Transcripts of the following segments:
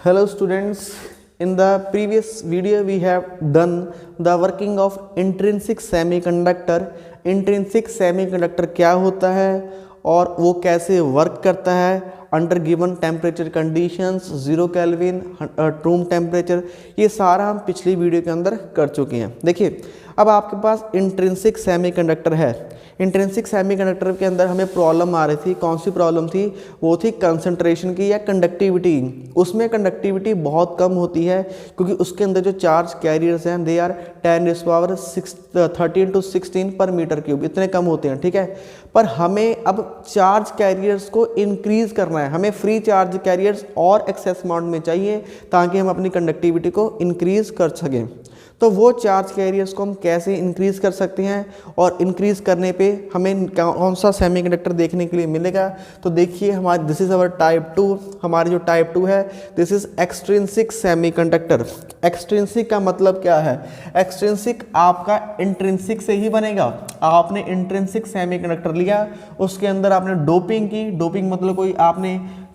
Hello students, in the previous video we have done the working of intrinsic semiconductor. Intrinsic semiconductor क्या होता है और वो कैसे वर्क करता है under given temperature conditions, 0 kelvin, room temperature, ये सारा हम पिछली वीडियो के अंदर कर चुके हैं। देखिए अब आपके पास इंट्रिंसिक सेमीकंडक्टर है। इंट्रिंसिक सेमीकंडक्टर के अंदर हमें प्रॉब्लम आ रही थी। कौन सी प्रॉब्लम थी? वो थी कंसंट्रेशन की या कंडक्टिविटी। उसमें कंडक्टिविटी बहुत कम होती है क्योंकि उसके अंदर जो चार्ज कैरियर्स हैं दे आर 10⁻13 पर मीटर क्यूब, इतने कम होते हैं। ठीक है, पर हमें अब चार्ज कैरियर्स को इंक्रीज करना है। हमें फ्री चार्ज कैरियर्स और एक्सेस अमाउंट में चाहिए ताकि हम अपनी कंडक्टिविटी को इंक्रीज कर सकें। तो वो चार्ज कैरियर्स को हम कैसे इंक्रीज कर सकते हैं और इंक्रीज करने पे हमें कौन सा सेमीकंडक्टर देखने के लिए मिलेगा? तो देखिए हमारे दिस इज अवर टाइप 2। हमारी जो टाइप 2 है this is extrinsic semiconductor. Extrinsic का मतलब क्या है? एक्सट्रिंसिक आपका इंट्रिंसिक से ही बनेगा। आपने इंट्रिंसिक सेमीकंडक्टर लिया, उसके अंदर आपने डोपिंग की। डोपिंग मतलब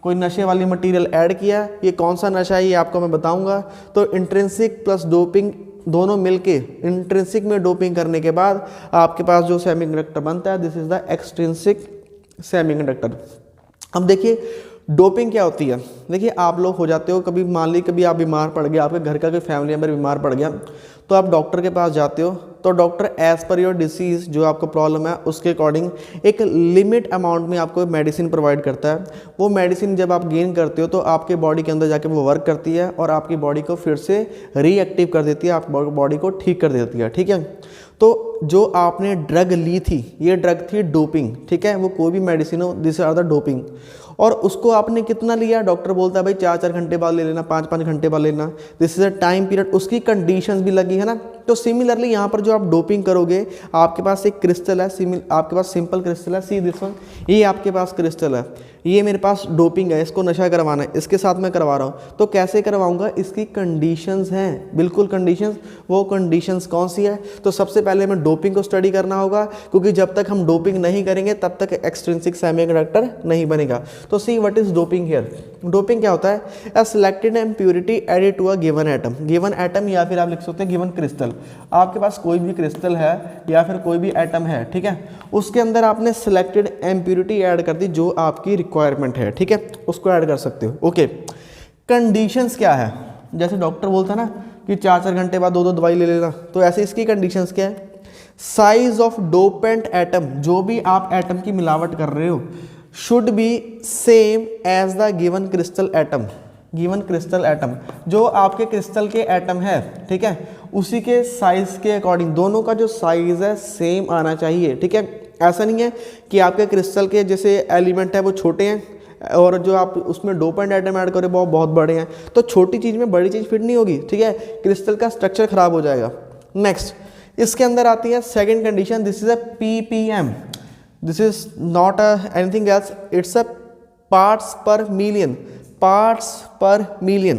कोई नशे वाली मटेरियल ऐड किया। ये कौन सा नशा है ये आपको मैं बताऊंगा। तो इंट्रिंसिक प्लस डोपिंग दोनों मिलके इंट्रिंसिक में डोपिंग करने के बाद आपके पास जो सेमीकंडक्टर बनता है this is the extrinsic semiconductor. अब देखिए डोपिंग क्या होती है। देखिए आप लोग हो जाते हो, कभी मान ली कभी आप बीमार पड़ गए, आपके घर का कोई फैमिली मेंबर बीमार पड़ गया, तो आप डॉक्टर के पास जाते हो। तो doctor as per your disease जो आपको प्रॉब्लम है उसके अकॉर्डिंग एक लिमिट अमाउंट में आपको मेडिसिन प्रोवाइड करता है। वो मेडिसिन जब आप गेन करते हो तो आपके बॉडी के अंदर जाके वो वर्क करती है और आपकी बॉडी को फिर से रीएक्टिव कर देती है, आप बॉडी को ठीक कर देती है। ठीक है, तो जो आपने ड्रग ली थी ये ड्रग थी डोपिंग। ठीक है, वो कोई भी मेडिसिन हो, दिस आर द डोपिंग। और उसको आपने कितना लिया? डॉक्टर बोलता है भाई 4-4 घंटे बाद ले लेना, 5-5 घंटे बाद लेना, this is a time period. उसकी कंडीशंस भी लगी है ना। तो सिमिलरली यहाँ पर जो आप डोपिंग करोगे, आपके पास एक क्रिस्टल है, आपके पास सिंपल क्रिस्टल है, सी दिस वन, ये आपके पास क्रिस्टल है, ये मेरे पास डोपिंग है, इसको नशा करवाना है, इसके साथ मैं करवा रहा हूँ। तो कैसे करवाऊंगा? इसकी कंडीशंस हैं, बिल्कुल कंडीशंस। वो कंडीशंस कौन सी है? तो सबसे पहले हमें डोपिंग को स्टडी करना होगा क्योंकि जब तक हम डोपिंग नहीं करेंगे तब तक एक्सट्रिंसिक सेमीकंडक्टर नहीं बनेगा। तो see what is doping here. Doping क्या होता है? A selected impurity added to a given atom. Given atom या फिर आप लिख सकते हैं गिवन क्रिस्टल। आपके पास कोई भी क्रिस्टल है या फिर कोई भी एटम है, ठीक है, उसके अंदर आपने सिलेक्टेड इम्प्योरिटी ऐड कर दी जो आपकी रिक्वायरमेंट है। ठीक है, उसको ऐड कर सकते हो। ओके, कंडीशंस क्या है? जैसे डॉक्टर बोलता है ना कि 4-4 घंटे बाद 2-2 दवाई ले लेना, तो ऐसे इसकी कंडीशंस क्या है? साइज ऑफ डोपेंट एटम, जो भी आप एटम की मिलावट कर रहे हो, should be same as the given crystal atom. Given crystal atom जो आपके क्रिस्टल के एटम है, ठीक है, उसी के साइज के अकॉर्डिंग दोनों का जो साइज है सेम आना चाहिए। ठीक है, ऐसा नहीं है कि आपके क्रिस्टल के जैसे एलिमेंट है वो छोटे हैं और जो आप उसमें डोपेंट एटम ऐड करें वो बहुत बड़े हैं, तो छोटी चीज़ में बड़ी चीज़ फिट नहीं होगी। ठीक है, क्रिस्टल का स्ट्रक्चर खराब हो जाएगा। नेक्स्ट इसके अंदर आती है second condition, this is a ppm। This is not anything else, it's a parts पर मिलियन। पार्ट्स पर मिलियन।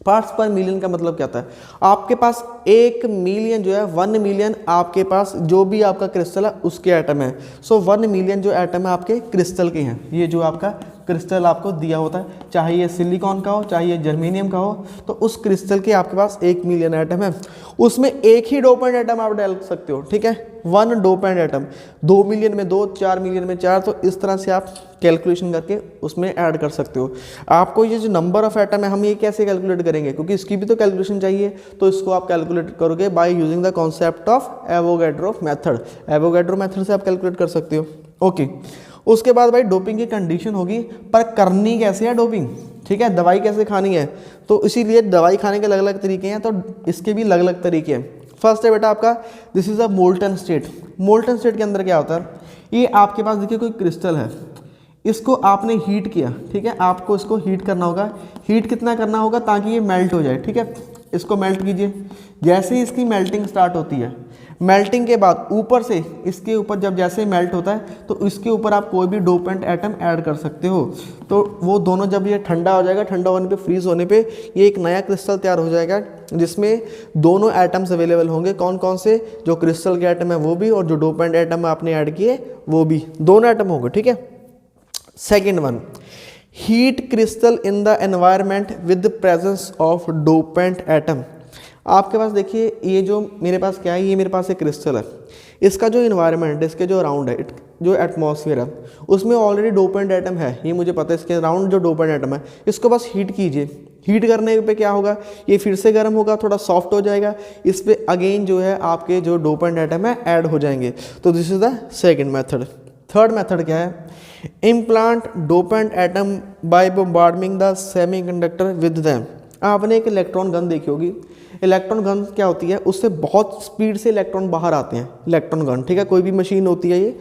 पार्ट्स पर मिलियन का मतलब क्या होता है? आपके पास 1 मिलियन जो है, 1 मिलियन आपके पास जो भी आपका क्रिस्टल है उसके एटम है। सो 1 मिलियन जो एटम है आपके क्रिस्टल के हैं। ये जो आपका क्रिस्टल आपको दिया होता है, चाहे ये सिलिकॉन का हो चाहे ये जर्मेनियम का हो, तो उस क्रिस्टल के आपके पास 1 मिलियन एटम है। उसमें एक ही डोपेंट एटम आप डाल सकते हो। ठीक है, 1 डोपेंट एटम, 2 मिलियन में 2, 4 मिलियन में 4, तो इस तरह से आप कैलकुलेशन करके उसमें ऐड कर सकते हो। आपको ये जो नंबर ऑफ एटम है हम ये कैसे कैलकुलेट करेंगे? क्योंकि इसकी भी तो कैलकुलेशन चाहिए, तो इसको आप कैलकुलेट करोगे by using the concept of Avogadro method. Avogadro method से आप कैलकुलेट कर सकते हो। ओके, उसके बाद भाई डोपिंग की कंडीशन होगी, पर करनी कैसे है डोपिंग? ठीक है, दवाई कैसे खानी है? तो इसीलिए दवाई खाने के अलग अलग तरीके हैं, तो इसके भी अलग अलग तरीके हैं। फर्स्ट है बेटा आपका this is a molten state. Molten state के अंदर क्या होता है? ये आपके पास देखिए कोई क्रिस्टल है, इसको आपने हीट किया। ठीक है, आपको इसको हीट करना होगा। हीट कितना करना होगा? ताकि ये मेल्ट हो जाए। ठीक है, इसको मेल्ट कीजिए। जैसे ही इसकी मेल्टिंग स्टार्ट होती है, मेल्टिंग के बाद ऊपर से इसके ऊपर जब जैसे मेल्ट होता है तो इसके ऊपर आप कोई भी डोपेंट एटम ऐड कर सकते हो। तो वो दोनों जब ये ठंडा हो जाएगा, ठंडा होने पे फ्रीज होने पे ये एक नया क्रिस्टल तैयार हो जाएगा जिसमें दोनों एटम्स अवेलेबल होंगे। कौन कौन से? जो क्रिस्टल के एटम है वो भी और जो डोपेंट एटम आपने ऐड किए वो भी, दोनों एटम होंगे। ठीक है, second one, heat crystal in the environment with presence of dopant atom. आपके पास देखिए ये जो मेरे पास क्या है, ये मेरे पास एक क्रिस्टल है, इसका जो इन्वायरमेंट, इसके जो अराउंड है, जो एटमॉस्फेयर है उसमें ऑलरेडी डोपेंट एटम है, ये मुझे पता है। इसके अराउंड जो डोपेंट एटम है इसको बस हीट कीजिए, हीट करने पे क्या होगा, ये फिर से गर्म होगा, थोड़ा सॉफ्ट हो जाएगा, इस पे अगेन जो है आपके जो डोपेंट एटम है ऐड हो जाएंगे। तो this is the second method. Third method क्या है, implant dopant atom by bombarding the semiconductor with them. आपने एक इलेक्ट्रॉन गन देखी होगी, इलेक्ट्रॉन गन क्या होती है, उससे बहुत स्पीड से इलेक्ट्रॉन बाहर आते हैं, इलेक्ट्रॉन गन, ठीक है, कोई भी मशीन होती है ये।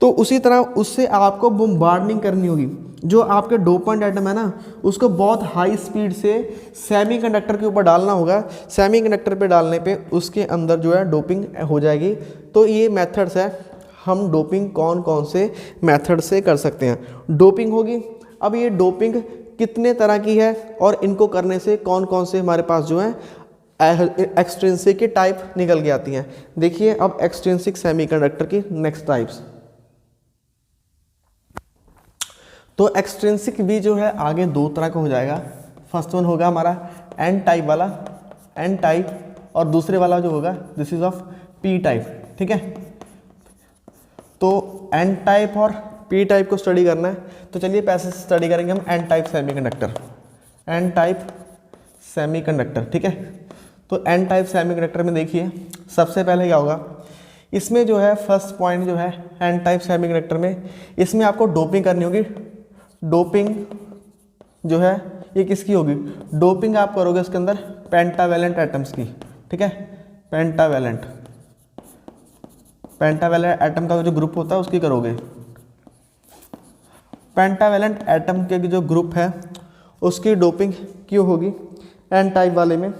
तो उसी तरह उससे आपको बॉम्बार्डिंग करनी होगी, जो आपके डोपेंट एटम है ना उसको बहुत हाई स्पीड से सेमीकंडक्टर के ऊपर डालना होगा। सेमीकंडक्टर पे डालने पे उसके अंदर जो है डोपिंग हो जाएगी। तो ये मेथड्स है, हम डोपिंग कौन कौन से मेथड से कर सकते हैं, डोपिंग होगी। अब ये डोपिंग कितने तरह की है और इनको करने से कौन कौन से हमारे पास जो है एक्सट्रिंसिक की टाइप निकल के आती हैं। देखिए अब एक्सट्रिंसिक सेमीकंडक्टर की नेक्स्ट टाइप्स। तो एक्सट्रिंसिक भी जो है आगे दो तरह का हो जाएगा। फर्स्ट वन होगा हमारा एन टाइप वाला, एन टाइप, और दूसरे वाला जो होगा this is of P type, ठीक है। तो एन टाइप और पी टाइप को स्टडी करना है, तो चलिए पैसे स्टडी करेंगे हम N type semiconductor, N type semiconductor, ठीक है। तो एन टाइप सेमीकंडक्टर में देखिए सबसे पहले क्या होगा, इसमें जो है फर्स्ट पॉइंट जो है एन टाइप सेमीकंडक्टर में, इसमें आपको डोपिंग करनी होगी। डोपिंग जो है ये किसकी होगी, डोपिंग आप करोगे इसके अंदर पेंटावेलेंट एटम्स की, ठीक है, पेंटावेलेंट, पेंटावेलेंट एटम का जो ग्रुप होता है उसकी करोगे। पेंटावेलेंट एटम के जो ग्रुप है उसकी डोपिंग क्यों होगी एन टाइप वाले में।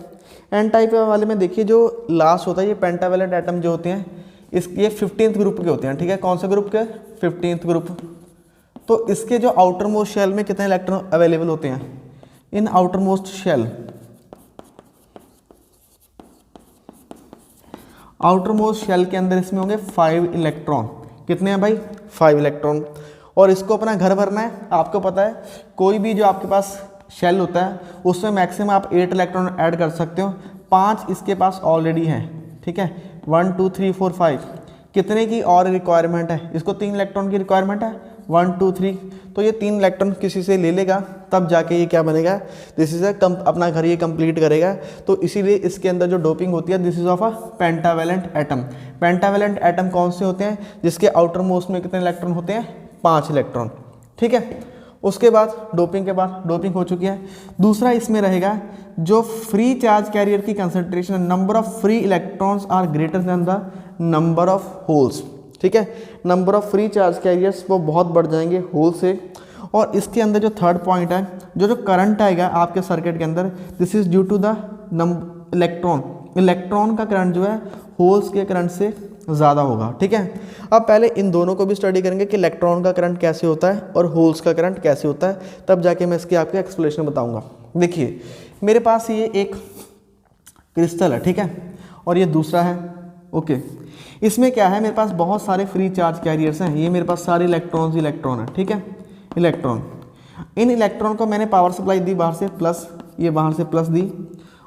एन टाइप वाले में देखिए जो लास्ट होता है, ये पेंटावेलेंट एटम जो होते हैं ये 15th ग्रुप के होते हैं, ठीक है। कौन से ग्रुप के, 15th ग्रुप। तो इसके जो आउटर मोस्ट शेल में कितने इलेक्ट्रॉन अवेलेबल होते हैं, in outermost shell, outermost shell के अंदर इसमें होंगे 5 इलेक्ट्रॉन। कितने हैं भाई, 5 इलेक्ट्रॉन। और इसको अपना घर भरना है। आपको पता है कोई भी जो आपके पास शेल होता है उसमें मैक्सिमम आप 8 इलेक्ट्रॉन ऐड कर सकते हो, 5 इसके पास ऑलरेडी हैं, ठीक है। 1 2 3 4 5 कितने की और रिक्वायरमेंट है, इसको 3 इलेक्ट्रॉन की रिक्वायरमेंट है, 1 2 3। तो ये 3 इलेक्ट्रॉन किसी से ले लेगा तब जाके ये क्या बनेगा, दिस इज अपना घर ये कंप्लीट करेगा। तो इसीलिए इसके अंदर जो डोपिंग होती है this is of a pentavalent atom. Pentavalent atom कौन से होते हैं, जिसके आउटर मोस्ट में कितने इलेक्ट्रॉन होते हैं, 5 इलेक्ट्रॉन, ठीक है। उसके बाद डोपिंग के बाद, डोपिंग हो चुकी है। दूसरा इसमें रहेगा जो फ्री चार्ज कैरियर की concentration, number of free electrons are greater than the number of holes, ठीक है। Number of free charge carriers वो बहुत बढ़ जाएंगे होल से। और इसके अंदर जो थर्ड पॉइंट है, जो करंट आएगा आपके सर्किट के अंदर, this is due to the electron, electron का करंट जो है होल्स के करंट से ज़्यादा होगा, ठीक है। अब पहले इन दोनों को भी स्टडी करेंगे कि इलेक्ट्रॉन का करंट कैसे होता है और होल्स का करंट कैसे होता है, तब जाके मैं इसकी आपको एक्सप्लेनेशन बताऊंगा। देखिए मेरे पास ये एक क्रिस्टल है, ठीक है, और ये दूसरा है, ओके। इसमें क्या है, मेरे पास बहुत सारे फ्री चार्ज कैरियर्स हैं, ये मेरे पास सारे इलेक्ट्रॉन है, ठीक है, इलेक्ट्रॉन। इन इलेक्ट्रॉन को मैंने पावर सप्लाई दी बाहर से प्लस, ये बाहर से प्लस दी,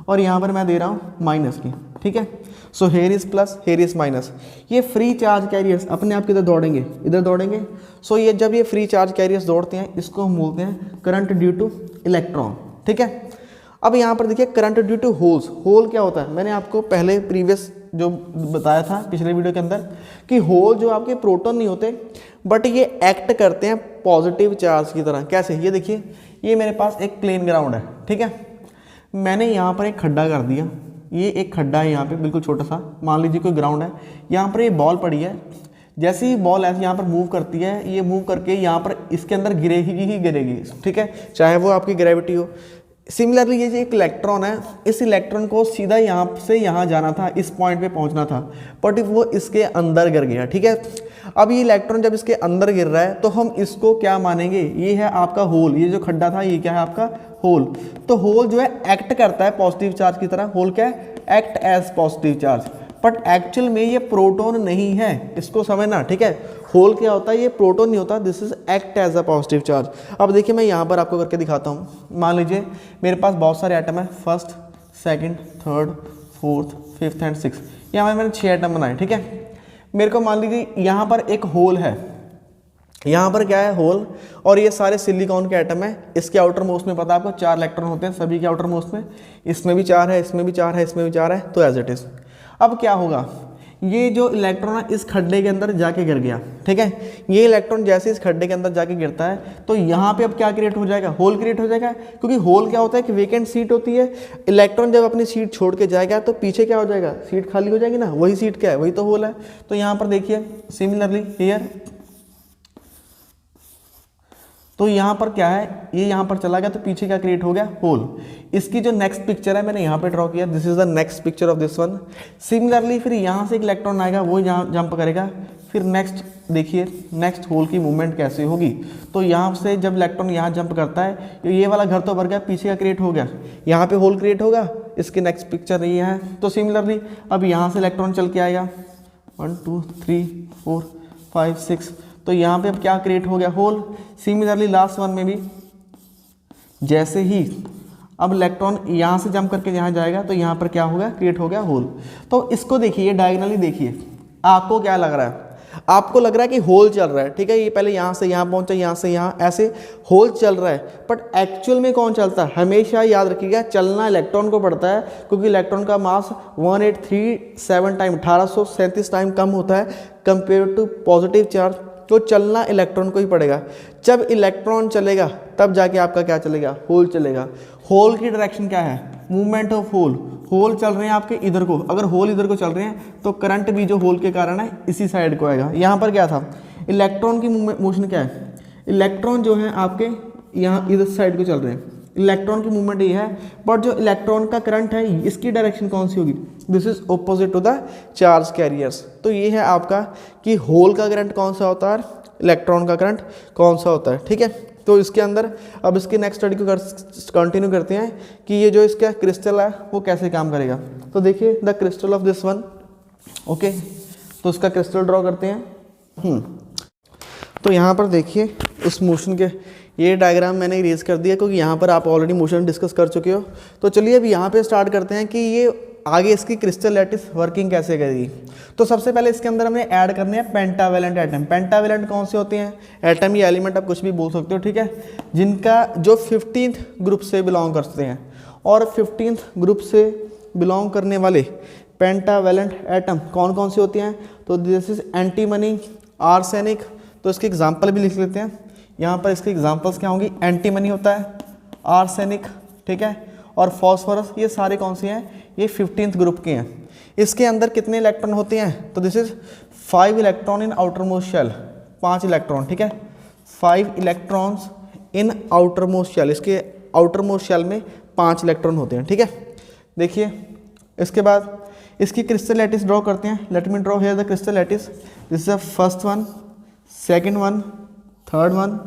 और यहाँ पर मैं दे रहा हूँ माइनस की, ठीक है। So here is plus, here is minus. ये फ्री चार्ज कैरियर्स अपने आप किधर दौड़ेंगे, इधर दौड़ेंगे। सो ये जब ये फ्री चार्ज कैरियर्स दौड़ते हैं इसको हम बोलते हैं करंट ड्यू टू इलेक्ट्रॉन, ठीक है। अब यहाँ पर देखिए current due to holes. Hole क्या होता है, मैंने आपको पहले प्रीवियस जो बताया था पिछले वीडियो के अंदर कि होल जो आपके प्रोटॉन नहीं होते बट ये एक्ट करते हैं पॉजिटिव चार्ज की तरह। कैसे, ये देखिए ये मेरे पास एक प्लेन ग्राउंड है, ठीक है। मैंने यहाँ पर एक खड्डा कर दिया, ये एक खड्डा है यहाँ पे बिल्कुल छोटा सा, मान लीजिए कोई ग्राउंड है, यहाँ पर ये बॉल पड़ी है। जैसे ही बॉल ऐसे यहाँ पर मूव करती है, ये मूव करके यहाँ पर इसके अंदर गिरेगी ही गिरेगी, ठीक है, चाहे वो आपकी ग्रेविटी हो। सिमिलरली ये जो एक इलेक्ट्रॉन है, इस इलेक्ट्रॉन को सीधा यहाँ से यहाँ जाना था, इस पॉइंट पे पहुँचना था, बट वो इसके अंदर गिर गया, ठीक है। अब ये इलेक्ट्रॉन जब इसके अंदर गिर रहा है तो हम इसको क्या मानेंगे, ये है आपका होल, ये जो खड्डा था ये क्या है आपका होल। तो होल जो है एक्ट करता है पॉजिटिव चार्ज की तरह। होल क्या है, act as positive charge. But actual में ये प्रोटॉन नहीं है, इसको समझना, ठीक है। होल क्या होता है, ये प्रोटॉन नहीं होता, this is act as a positive charge. अब देखिए मैं यहाँ पर आपको करके दिखाता हूँ। मान लीजिए मेरे पास बहुत सारे एटम है, first, second, third, fourth, fifth and six, यहाँ मैंने 6 एटम बनाए, ठीक है। मेरे को मान लीजिए यहाँ पर एक होल है, यहाँ पर क्या है, होल, और ये सारे सिलिकॉन के एटम है। इसके आउटर मोस्ट में पता है आपको 4 इलेक्ट्रॉन होते हैं सभी के आउटर मोस्ट में, इसमें भी 4 है, इसमें भी 4 है, इसमें भी 4 है, तो एज इट इज। अब क्या होगा, ये जो इलेक्ट्रॉन है इस खड्डे के अंदर जाके गिर गया, ठीक है। ये इलेक्ट्रॉन जैसे इस खड्डे के अंदर जाके गिरता है तो यहाँ पे अब क्या क्रिएट हो जाएगा, होल क्रिएट हो जाएगा। क्योंकि होल क्या होता है कि वेकेंट सीट होती है, इलेक्ट्रॉन जब अपनी सीट छोड़ के जाएगा तो पीछे क्या हो जाएगा, सीट खाली हो जाएगी ना, वही सीट क्या है, वही तो होल है। तो यहाँ पर देखिए सिमिलरली हियर, तो यहाँ पर क्या है, ये यहाँ पर चला गया तो पीछे क्या क्रिएट हो गया, होल। इसकी जो नेक्स्ट पिक्चर है मैंने यहाँ पे ड्रॉ किया, this is the next picture of this one. Similarly फिर यहाँ से एक इलेक्ट्रॉन आएगा, वो यहाँ जंप करेगा, फिर नेक्स्ट देखिए नेक्स्ट होल की मूवमेंट कैसे होगी। तो यहाँ से जब इलेक्ट्रॉन यहाँ जंप करता है, ये वाला घर तो भर गया, पीछे का क्रिएट हो गया, यहाँ पे होल क्रिएट होगा, इसकी नेक्स्ट पिक्चर ये है। तो सिमिलरली अब यहाँ से इलेक्ट्रॉन चल के आएगा 1 2 3 4 5 6, तो यहाँ पे अब क्या क्रिएट हो गया, होल। सिमिलरली लास्ट वन में भी जैसे ही अब इलेक्ट्रॉन यहाँ से जंप करके यहाँ जाएगा तो यहाँ पर क्या होगा, क्रिएट हो गया होल। तो इसको देखिए डायगोनली देखिए, आपको क्या लग रहा है, आपको लग रहा है कि होल चल रहा है, ठीक है। ये पहले यहाँ से यहाँ पहुँचा, यहाँ से यहाँ, ऐसे होल चल रहा है, बट एक्चुअल में कौन चलता है, हमेशा याद रखिएगा चलना इलेक्ट्रॉन को पड़ता है, क्योंकि इलेक्ट्रॉन का मास 1837 टाइम 1837 टाइम कम होता है कंपेयर टू पॉजिटिव चार्ज। तो चलना इलेक्ट्रॉन को ही पड़ेगा। जब इलेक्ट्रॉन चलेगा तब जाके आपका क्या चलेगा, होल चलेगा। होल की डायरेक्शन क्या है, मूवमेंट ऑफ होल। होल चल रहे हैं आपके इधर को, अगर होल इधर को चल रहे हैं तो करंट भी जो होल के कारण है इसी साइड को आएगा। यहाँ पर क्या था, इलेक्ट्रॉन की मोशन क्या है, इलेक्ट्रॉन जो है आपके यहाँ इधर साइड को चल रहे हैं, इलेक्ट्रॉन की मूवमेंट ये है, बट जो इलेक्ट्रॉन का करंट है इसकी डायरेक्शन कौन सी होगी, this is opposite to the charge carriers. तो ये है आपका कि होल का करंट कौन सा होता है, इलेक्ट्रॉन का करंट कौन सा होता है, ठीक है। तो इसके अंदर अब इसके नेक्स्ट स्टडी को कंटिन्यू करते हैं कि ये जो इसका क्रिस्टल है वो कैसे काम करेगा। तो देखिए the crystal of this one, okay, तो इसका क्रिस्टल ड्रॉ करते हैं। तो यहाँ पर देखिए उस मोशन के, ये डायग्राम मैंने इरेज कर दिया क्योंकि यहाँ पर आप ऑलरेडी मोशन डिस्कस कर चुके हो। तो चलिए अब यहाँ पे स्टार्ट करते हैं कि ये आगे इसकी क्रिस्टल लैटिस वर्किंग कैसे करेगी। तो सबसे पहले इसके अंदर हमें ऐड करने हैं पेंटावेलेंट एटम। पेंटावेलेंट कौन से होते हैं, एटम या एलिमेंट आप कुछ भी बोल सकते हो, ठीक है, जिनका जो 15th ग्रुप से बिलोंग करते हैं। और 15th ग्रुप से बिलोंग करने वाले पेंटावेलेंट एटम कौन कौन से होते हैं, तो दिस इज एंटीमनी, आर्सेनिक। तो इसके एग्जाम्पल भी लिख लेते हैं, यहाँ पर इसके एग्जाम्पल्स क्या होंगी, एंटीमनी होता है, आर्सेनिक, ठीक है, और फॉस्फोरस। ये सारे कौन से हैं, ये 15th ग्रुप के हैं। इसके अंदर कितने इलेक्ट्रॉन होते हैं, तो this is 5 electron in outermost shell, 5 electron, ठीक है, 5 electrons in outermost shell. इसके आउटर मोस्ट शेल में 5 इलेक्ट्रॉन होते हैं, ठीक है। देखिए इसके बाद इसकी क्रिस्टल लैटिस ड्रॉ करते हैं। Let me draw here the crystal lattice. This is the first one, second one, third one,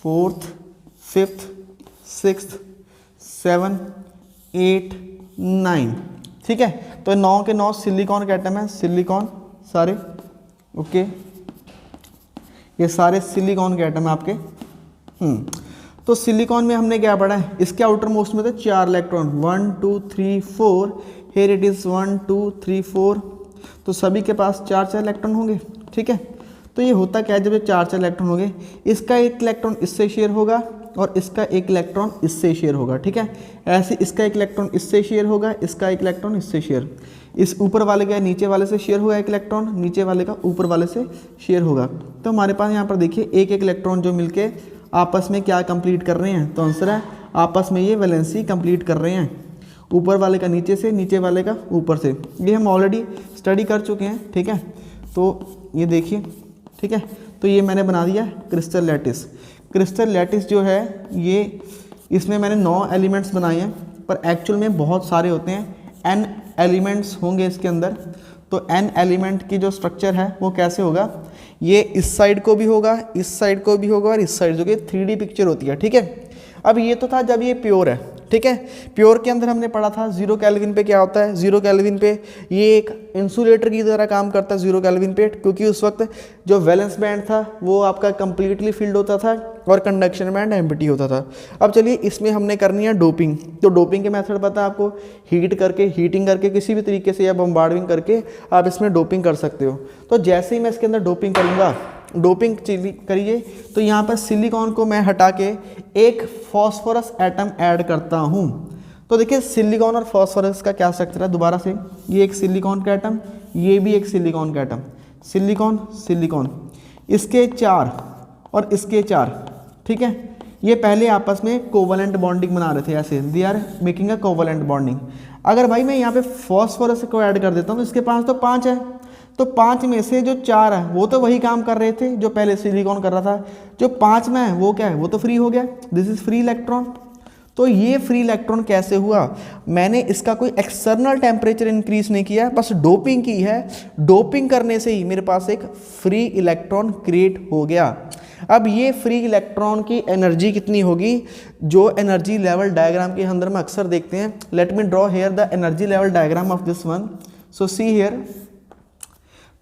fourth, fifth, sixth, 7, 8, 9, ठीक है। तो 9 के 9 सिलिकॉन के एटम है, सिलिकॉन सारे, ओके, ये सारे सिलिकॉन के एटम है आपके। तो सिलिकॉन में हमने क्या पढ़ा है, इसके आउटर मोस्ट में थे 4 इलेक्ट्रॉन, 1 2 3 4, हियर इट इज 1 2 3 4, तो सभी के पास 4 इलेक्ट्रॉन होंगे, ठीक है। तो ये होता क्या है, जब ये 4 इलेक्ट्रॉन होंगे, इसका एक इलेक्ट्रॉन इससे शेयर होगा और इसका एक इलेक्ट्रॉन इससे शेयर होगा, ठीक है। ऐसे इसका एक इलेक्ट्रॉन इससे शेयर होगा, इसका एक इलेक्ट्रॉन इससे शेयर, इस ऊपर वाले का नीचे वाले से शेयर होगा एक इलेक्ट्रॉन, नीचे वाले का ऊपर वाले से शेयर होगा। तो हमारे पास यहाँ पर देखिए एक एक इलेक्ट्रॉन जो मिलके आपस में क्या कंप्लीट कर रहे हैं, तो आंसर है आपस में ये वैलेंसी कंप्लीट कर रहे हैं, ऊपर वाले का नीचे से, नीचे वाले का ऊपर से। ये हम ऑलरेडी स्टडी कर चुके हैं, ठीक है। तो ये देखिए, ठीक है, तो ये मैंने बना दिया क्रिस्टल लैटिस। क्रिस्टल लैटिस जो है ये, इसमें मैंने 9 एलिमेंट्स बनाए हैं, पर एक्चुअल में बहुत सारे होते हैं, n एलिमेंट्स होंगे इसके अंदर। तो n एलिमेंट की जो स्ट्रक्चर है वो कैसे होगा, ये इस साइड को भी होगा, इस साइड को भी होगा और इस साइड, जो कि 3D पिक्चर होती है, ठीक है। अब ये तो था जब ये प्योर है, ठीक है। प्योर के अंदर हमने पढ़ा था 0 केल्विन पे क्या होता है, 0 केल्विन पे ये एक इंसुलेटर की तरह काम करता है 0 केल्विन पे, क्योंकि उस वक्त जो वैलेंस बैंड था वो आपका कंप्लीटली फिल्ड होता था और कंडक्शन बैंड एम्प्टी होता था। अब चलिए इसमें हमने करनी है डोपिंग। तो डोपिंग के मेथड पता है आपको, हीटिंग करके किसी भी तरीके से या बम्बार्डिंग करके आप इसमें डोपिंग कर सकते हो। तो जैसे ही मैं इसके अंदर डोपिंग करूँगा, डोपिंग करिए, तो यहाँ पर सिलिकॉन को मैं हटा के एक फॉस्फोरस एटम ऐड करता हूँ। तो देखिए सिलिकॉन और फॉस्फोरस का क्या स्ट्रक्चर है, दोबारा से ये एक सिलिकॉन का एटम, ये भी एक सिलिकॉन का एटम, सिलिकॉन सिलिकॉन, इसके 4 और इसके 4, ठीक है। ये पहले आपस में कोवलेंट बॉन्डिंग बना रहे थे, ऐसे they are making a covalent bonding. अगर भाई मैं यहाँ पे फॉस्फोरस को ऐड कर देता हूँ, इसके पास तो 5 है, तो 5 में से जो 4 है वो तो वही काम कर रहे थे जो पहले सिलिकॉन कर रहा था, जो 5 में है वो क्या है, वो तो फ्री हो गया, दिस इज फ्री इलेक्ट्रॉन। तो ये फ्री इलेक्ट्रॉन कैसे हुआ, मैंने इसका कोई एक्सटर्नल टेम्परेचर इंक्रीज नहीं किया, बस डोपिंग की है। डोपिंग करने से ही मेरे पास एक फ्री इलेक्ट्रॉन क्रिएट हो गया। अब ये फ्री इलेक्ट्रॉन की एनर्जी कितनी होगी, जो एनर्जी लेवल डायग्राम के अंदर में अक्सर देखते हैं। Let me draw here the energy level diagram of this one. So see here,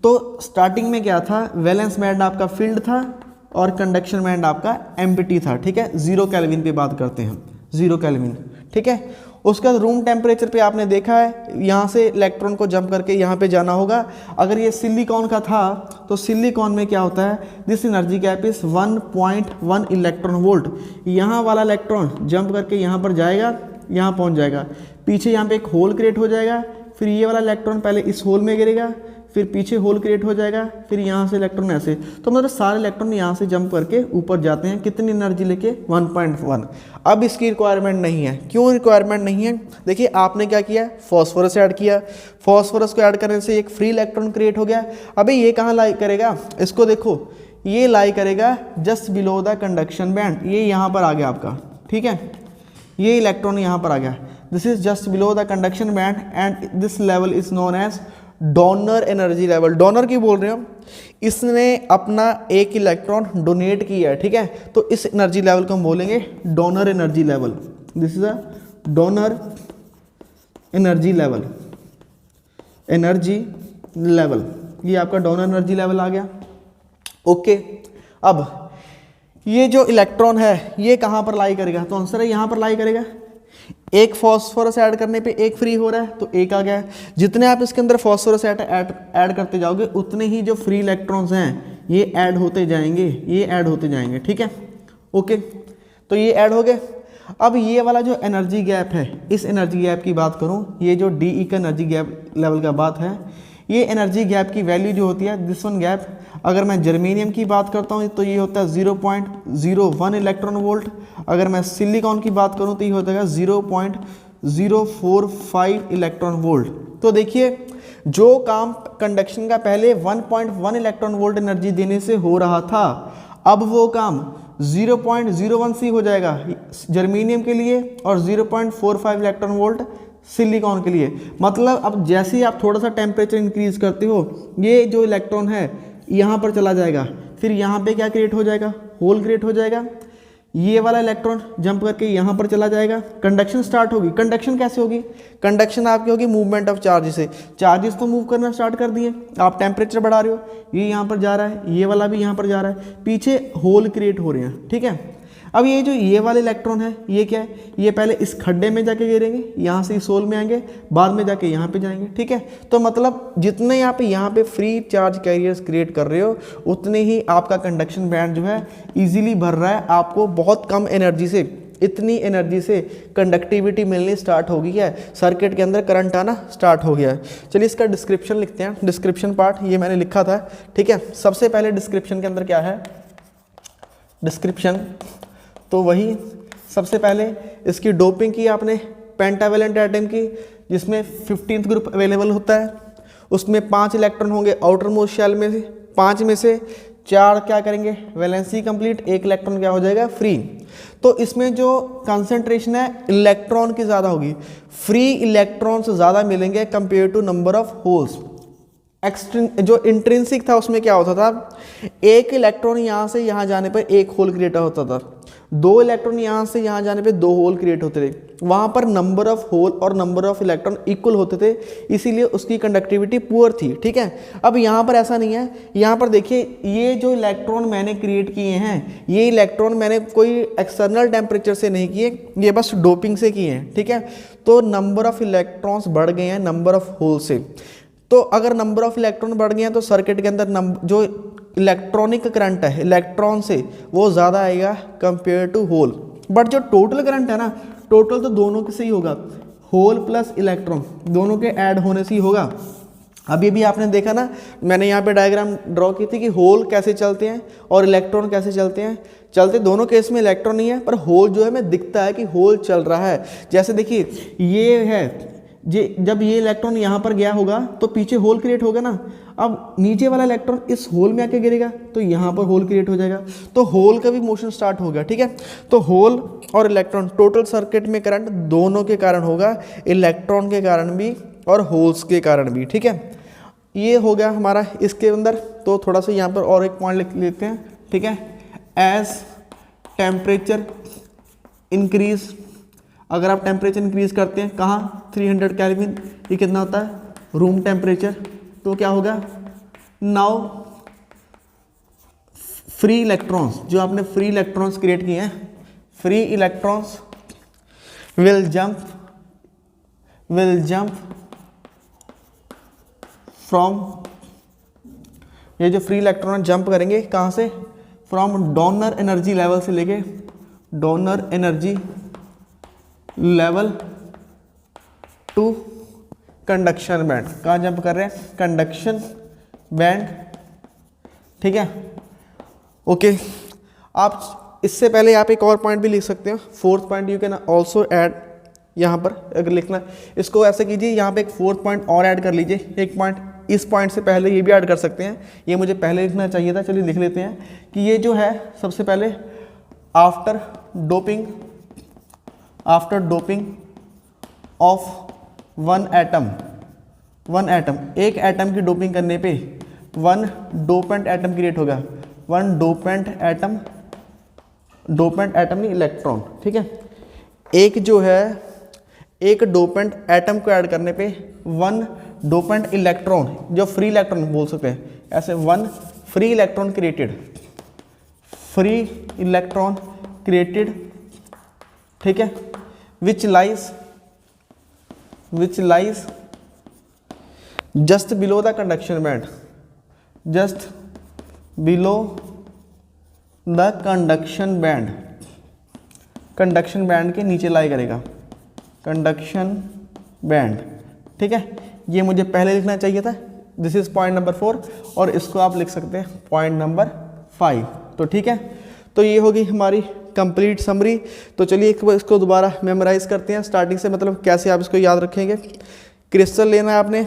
तो स्टार्टिंग में क्या था, वैलेंस बैंड आपका फील्ड था और कंडक्शन बैंड आपका एम्प्टी था, ठीक है। 0 केल्विन पे बात करते हैं, 0 केल्विन, ठीक है। उसके बाद रूम टेम्परेचर पे आपने देखा है, यहाँ से इलेक्ट्रॉन को जंप करके यहाँ पे जाना होगा। अगर ये सिलिकॉन का था तो सिलिकॉन में क्या होता है, this energy gap is 1.1 electron volt. यहाँ वाला इलेक्ट्रॉन जंप करके यहाँ पर जाएगा, यहाँ पहुँच जाएगा, पीछे यहाँ पे एक होल क्रिएट हो जाएगा, फिर ये वाला इलेक्ट्रॉन पहले इस होल में गिरेगा, फिर पीछे होल क्रिएट हो जाएगा, फिर यहाँ से इलेक्ट्रॉन ऐसे, तो मतलब सारे इलेक्ट्रॉन यहाँ से जंप करके ऊपर जाते हैं, कितनी एनर्जी लेके 1.1। अब इसकी रिक्वायरमेंट नहीं है, क्यों रिक्वायरमेंट नहीं है, देखिए आपने क्या किया, फॉस्फोरस ऐड किया, फॉस्फोरस को ऐड करने से एक फ्री इलेक्ट्रॉन क्रिएट हो गया। अभी ये कहाँ लाई करेगा, इसको देखो, ये लाई करेगा just below the conduction band, ये यहाँ पर आ गया आपका, ठीक है, ये इलेक्ट्रॉन यहाँ पर आ गया, this is just below the conduction band and this level is known as donor energy level. Donor की बोल रहे हो, इसने अपना एक इलेक्ट्रॉन डोनेट किया है, ठीक है, तो इस एनर्जी लेवल को हम बोलेंगे donor energy level. This is a donor energy level, energy level, ये आपका डोनर एनर्जी लेवल आ गया। ओके, अब ये जो इलेक्ट्रॉन है ये कहाँ पर लाई करेगा, तो आंसर है यहाँ पर लाई करेगा। एक फॉस्फोरस ऐड करने पे एक फ्री हो रहा है तो एक आ गया है। जितने आप इसके अंदर फॉस्फोरस ऐड करते जाओगे उतने ही जो फ्री इलेक्ट्रॉन्स हैं ये ऐड होते जाएंगे, ये ऐड होते जाएंगे, ठीक है। ओके, तो ये ऐड हो गए। अब ये वाला जो एनर्जी गैप है, इस एनर्जी गैप की बात करूं, ये जो डी का एनर्जी गैप लेवल का बात है, ये एनर्जी गैप की वैल्यू जो होती है, दिस वन गैप, अगर मैं जर्मेनियम की बात करता हूँ तो ये होता है 0.01 इलेक्ट्रॉन वोल्ट। अगर मैं सिलिकॉन की बात करूँ तो ये होता है 0.045 इलेक्ट्रॉन वोल्ट। तो देखिए जो काम कंडक्शन का पहले 1.1 इलेक्ट्रॉन वोल्ट एनर्जी देने से हो रहा था, अब वो काम 0.01 हो जाएगा जर्मेनियम के लिए और 0.45 इलेक्ट्रॉन वोल्ट सिलिकॉन के लिए। मतलब अब जैसे ही आप थोड़ा सा टेम्परेचर इंक्रीज करते हो, ये जो इलेक्ट्रॉन है यहाँ पर चला जाएगा, फिर यहाँ पे क्या क्रिएट हो जाएगा, होल क्रिएट हो जाएगा, ये वाला इलेक्ट्रॉन जंप करके यहाँ पर चला जाएगा, कंडक्शन स्टार्ट होगी। कंडक्शन कैसे होगी, कंडक्शन आपकी होगी मूवमेंट ऑफ चार्जेस से, चार्जेस तो मूव करना स्टार्ट कर दिए, आप टेम्परेचर बढ़ा रहे हो, ये यहाँ पर जा रहा है, ये वाला भी यहाँ पर जा रहा है, पीछे होल क्रिएट हो रहे हैं, ठीक है। अब ये जो ये वाले इलेक्ट्रॉन है ये क्या है, ये पहले इस खड्डे में जाके गिरेंगे, यहाँ से इस होल में आएंगे, बाद में जाके यहाँ पे जाएंगे, ठीक है। तो मतलब जितने यहाँ पे फ्री चार्ज कैरियर्स क्रिएट कर रहे हो उतने ही आपका कंडक्शन बैंड जो है इजीली भर रहा है। आपको बहुत कम एनर्जी से, इतनी एनर्जी से कंडक्टिविटी मिलनी स्टार्ट हो गई है, सर्किट के अंदर करंट आना स्टार्ट हो गया है। चलिए इसका डिस्क्रिप्शन लिखते हैं, डिस्क्रिप्शन पार्ट ये मैंने लिखा था, ठीक है। सबसे पहले डिस्क्रिप्शन के अंदर क्या है, डिस्क्रिप्शन तो वही सबसे पहले इसकी डोपिंग की आपने पेंटावेलेंट एटम की, जिसमें 15th ग्रुप अवेलेबल होता है, उसमें 5 इलेक्ट्रॉन होंगे आउटर मोस्ट शेल में से, 5 में से 4 क्या करेंगे वैलेंसी कंप्लीट, 1 इलेक्ट्रॉन क्या हो जाएगा फ्री। तो इसमें जो कंसंट्रेशन है इलेक्ट्रॉन की ज़्यादा होगी, फ्री इलेक्ट्रॉन्स ज़्यादा मिलेंगे compare to number of holes. जो इंट्रिंसिक था उसमें क्या होता था, एक इलेक्ट्रॉन यहाँ से यहाँ जाने पर एक होल क्रिएट होता था, 2 इलेक्ट्रॉन यहाँ से यहाँ जाने पे 2 होल क्रिएट होते थे। वहाँ पर नंबर ऑफ होल और नंबर ऑफ इलेक्ट्रॉन इक्वल होते थे, इसीलिए उसकी कंडक्टिविटी पुअर थी। ठीक है, अब यहाँ पर ऐसा नहीं है। यहाँ पर देखिए ये जो इलेक्ट्रॉन मैंने क्रिएट किए हैं, ये इलेक्ट्रॉन मैंने कोई एक्सटर्नल टेम्परेचर से नहीं किए, ये बस डोपिंग से किए हैं। ठीक है, तो नंबर ऑफ इलेक्ट्रॉन्स बढ़ गए हैं नंबर ऑफ होल से। तो अगर नंबर ऑफ इलेक्ट्रॉन बढ़ गए हैं तो सर्किट के अंदर जो इलेक्ट्रॉनिक करंट है इलेक्ट्रॉन से वो ज़्यादा आएगा कंपेयर टू होल। बट जो टोटल करंट है ना, टोटल तो दोनों के से ही होगा, होल प्लस इलेक्ट्रॉन दोनों के ऐड होने से ही होगा। अभी भी आपने देखा ना, मैंने यहाँ पे डायग्राम ड्रॉ की थी कि होल कैसे चलते हैं और इलेक्ट्रॉन कैसे चलते हैं। चलते दोनों केस में इलेक्ट्रॉन नहीं है, पर होल जो है हमें दिखता है कि होल चल रहा है। जैसे देखिए ये है, जब ये इलेक्ट्रॉन यहाँ पर गया होगा तो पीछे होल क्रिएट होगा ना। अब नीचे वाला इलेक्ट्रॉन इस होल में आके गिरेगा तो यहाँ पर होल क्रिएट हो जाएगा, तो होल का भी मोशन स्टार्ट हो गया। ठीक है, तो होल और इलेक्ट्रॉन टोटल सर्किट में करंट दोनों के कारण होगा, इलेक्ट्रॉन के कारण भी और होल्स के कारण भी। ठीक है, ये हो गया हमारा इसके अंदर। तो थोड़ा सा यहाँ पर और एक पॉइंट लिख लेते हैं। ठीक है, एज टेम्परेचर इंक्रीज, अगर आप टेम्परेचर इंक्रीज करते हैं कहाँ 300 केल्विन, ये कितना होता है रूम टेम्परेचर, तो क्या होगा नाउ फ्री इलेक्ट्रॉन्स, जो आपने फ्री इलेक्ट्रॉन्स क्रिएट किए हैं, free electrons will jump from, ये जो फ्री इलेक्ट्रॉन जंप करेंगे कहाँ से, फ्रॉम डोनर एनर्जी लेवल से लेके donor energy level to conduction band. कहाँ जंप कर रहे हैं, कंडक्शन बैंड। ठीक है, ओके। आप इससे पहले आप एक और पॉइंट भी लिख सकते हो, fourth point you can also add. यहाँ पर अगर लिखना, इसको ऐसे कीजिए, यहाँ पे एक फोर्थ पॉइंट और ऐड कर लीजिए, एक पॉइंट इस पॉइंट से पहले ये भी ऐड कर सकते हैं। ये मुझे पहले लिखना चाहिए था, चलिए लिख लेते हैं कि ये जो है सबसे पहले after doping of one atom, एक एटम की डोपिंग करने पे वन डोपेंट एटम क्रिएट होगा, वन डोपेंट एटम नहीं इलेक्ट्रॉन। ठीक है, एक जो है एक डोपेंट एटम को ऐड करने पे वन डोपेंट इलेक्ट्रॉन, जो फ्री इलेक्ट्रॉन बोल सकते हैं ऐसे, वन फ्री इलेक्ट्रॉन क्रिएटेड। ठीक है, which lies just below the conduction band, just below the conduction band के नीचे लाई करेगा, कंडक्शन बैंड। ठीक है, ये मुझे पहले लिखना चाहिए था, दिस इज पॉइंट नंबर 4, और इसको आप लिख सकते हैं पॉइंट नंबर 5। तो ठीक है, तो ये होगी हमारी कंप्लीट समरी। तो चलिए इसको दोबारा मेमोराइज करते हैं स्टार्टिंग से, मतलब कैसे आप इसको याद रखेंगे। क्रिस्टल लेना है आपने,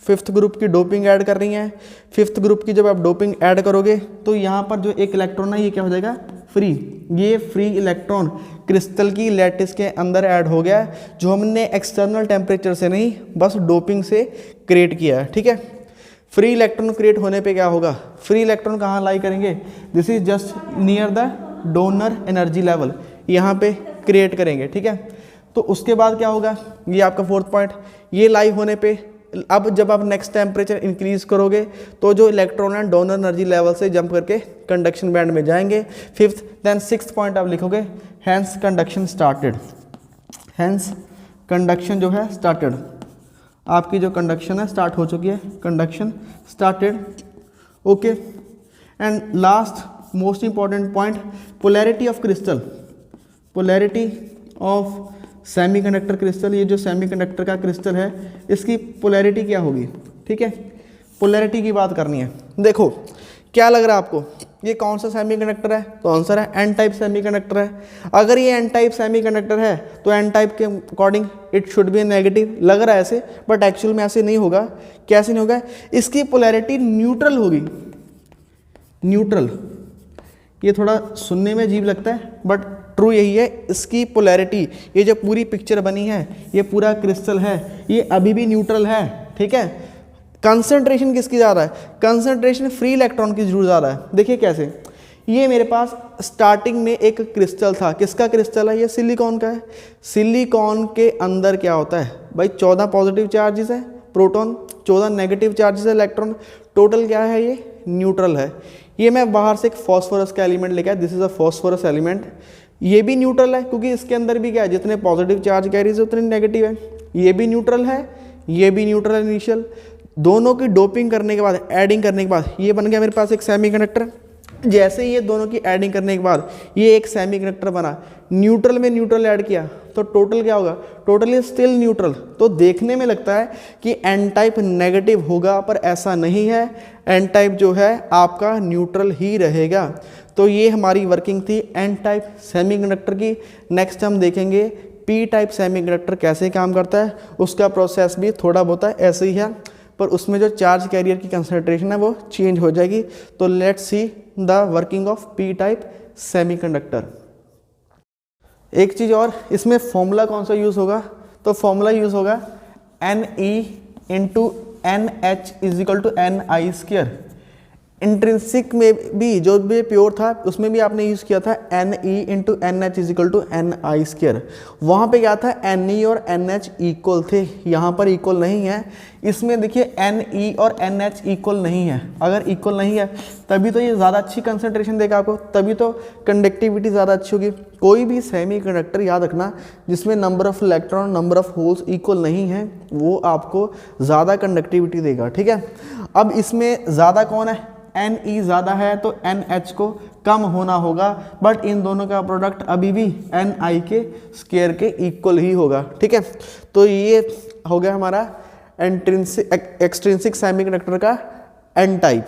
5th ग्रुप की डोपिंग ऐड कर रही है। 5th ग्रुप की जब आप डोपिंग ऐड करोगे तो यहाँ पर जो एक इलेक्ट्रॉन है ये क्या हो जाएगा, फ्री। ये फ्री इलेक्ट्रॉन क्रिस्टल की लैटिस के अंदर ऐड हो गया, जो हमने एक्सटर्नल टेम्परेचर से नहीं बस डोपिंग से क्रिएट किया है। ठीक है, फ्री इलेक्ट्रॉन क्रिएट होने पे क्या होगा, फ्री इलेक्ट्रॉन कहाँ लाई करेंगे, this is just near the donor energy level, यहाँ पे क्रिएट करेंगे। ठीक है, तो उसके बाद क्या होगा, ये आपका 4th पॉइंट, ये लाई होने पे अब जब आप नेक्स्ट टेम्परेचर इंक्रीज करोगे तो जो इलेक्ट्रॉन है डोनर एनर्जी लेवल से जंप करके कंडक्शन बैंड में जाएंगे। 5th, देन 6th पॉइंट आप लिखोगे hence conduction started, hence conduction जो है स्टार्टेड, आपकी जो कंडक्शन है स्टार्ट हो चुकी है, conduction started. Okay, and last most important point, polarity of crystal, polarity of semiconductor crystal. ये जो सेमीकंडक्टर का क्रिस्टल है इसकी पोलैरिटी क्या होगी। ठीक है, पोलैरिटी की बात करनी है। देखो क्या लग रहा है आपको, ये कौन सा सेमीकंडक्टर है, तो आंसर है एन टाइप सेमीकंडक्टर है। अगर ये एन टाइप सेमीकंडक्टर है तो एन टाइप के according it should be negative, लग रहा है ऐसे, बट एक्चुअल में ऐसे नहीं होगा। कैसे नहीं होगा, इसकी पोलैरिटी न्यूट्रल होगी, न्यूट्रल। ये थोड़ा सुनने में अजीब लगता है बट ट्रू यही है, इसकी पोलैरिटी, ये जो पूरी पिक्चर बनी है, ये पूरा क्रिस्टल है, ये अभी भी न्यूट्रल है। ठीक है, कंसंट्रेशन किसकी ज़्यादा है, कंसंट्रेशन फ्री इलेक्ट्रॉन की जरूर ज़्यादा है। देखिए कैसे, ये मेरे पास स्टार्टिंग में एक क्रिस्टल था, किसका क्रिस्टल है, ये सिलिकॉन का है। सिलिकॉन के अंदर क्या होता है भाई, 14 पॉजिटिव चार्जेस है प्रोटॉन, 14 नेगेटिव चार्जेस है इलेक्ट्रॉन, टोटल क्या है, ये न्यूट्रल है। ये मैं बाहर से एक फॉस्फोरस का एलिमेंट लेके आया, this is a phosphorus element. ये भी न्यूट्रल है क्योंकि इसके अंदर भी क्या है, जितने पॉजिटिव चार्ज कैरीज है उतने नेगेटिव है। ये भी न्यूट्रल है, ये भी न्यूट्रल है इनिशियल। दोनों की डोपिंग करने के बाद, एडिंग करने के बाद ये बन गया मेरे पास एक सेमीकंडक्टर। जैसे ये दोनों की एडिंग करने के बाद ये एक सेमीकंडक्टर बना, न्यूट्रल में न्यूट्रल ऐड किया तो टोटल क्या होगा, टोटल इज स्टिल न्यूट्रल। तो देखने में लगता है कि एन टाइप नेगेटिव होगा, पर ऐसा नहीं है, एन टाइप जो है आपका न्यूट्रल ही रहेगा। तो ये हमारी वर्किंग थी एन टाइप सेमीकंडक्टर की। नेक्स्ट हम देखेंगे पी टाइप सेमीकंडक्टर कैसे काम करता है, उसका प्रोसेस भी थोड़ा बहुत ऐसे ही है, पर उसमें जो चार्ज कैरियर की कंसंट्रेशन है वो चेंज हो जाएगी। तो let's see the working of P type semiconductor. एक चीज़ और, इसमें फॉर्मूला कौन सा यूज़ होगा, तो फॉर्मूला यूज़ होगा Ne into NH is equal to Ni square. Intrinsic में भी जो भी प्योर था उसमें भी आपने यूज़ किया था Ne into NH is equal to Ni square. वहाँ पे क्या था, Ne और NH इक्वल थे, यहाँ पर इक्वल नहीं है। इसमें देखिए Ne और NH इक्वल नहीं है, अगर इक्वल नहीं है तभी तो ये ज़्यादा अच्छी कंसंट्रेशन देगा आपको, तभी तो कंडक्टिविटी ज़्यादा अच्छी होगी। कोई भी सेमीकंडक्टर याद रखना जिसमें number of electron, number of holes equal नहीं है, वो आपको ज़्यादा कंडक्टिविटी देगा, ठीक है। अब इसमें ज़्यादा कौन है, Ne ज़्यादा है तो NH को कम होना होगा, बट इन दोनों का प्रोडक्ट अभी भी Ni के स्क्वायर के इक्वल ही होगा, ठीक है। तो ये हो गया हमारा एक्सट्रिंसिक सेमीकंडक्टर का एन टाइप।